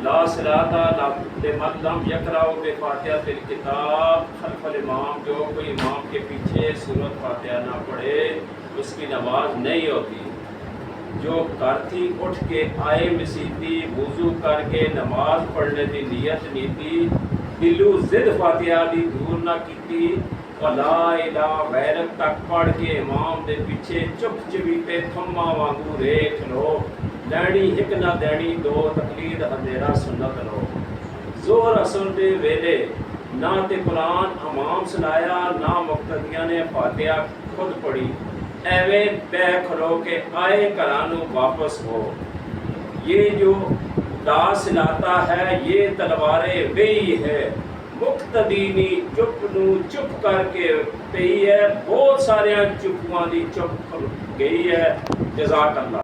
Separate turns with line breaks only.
ला सलाता लिमन lump यक़राउ बिफ़ातिहतिल किताब खल्फ़ल इमाम, जो कोई इमाम के पीछे सूरत फातिहा ना पढ़े उसकी नमाज नहीं होती। जो घर थी उठ के आए मसीती, वज़ू करके नमाज पढ़ने की नीयत नहीं थी, दिलू जिद फातिहा दी दूर ना की, ला इलाहा गैरत तक पढ़ के इमाम दे पीछे चुप चवीते थम्मा वांगू रेख लो, लैनी हिक ना दैनी दो, तकलीद अंधेरा सुन्नत लो। जोर असर दे वेले ना ते कुरान इमाम सुनाया, ना मुक्तदियां ने फातिहा खुद पढ़ी, एवें पै खलो के आए घरानू वापस हो। ये जो ला सिलाता है ये तलवारे वही है, मुक्तदीनी चुप नू चुप करके पई है, बहुत सारिया चुप्पां दी चुप गई है। जज़ाकल्लाह।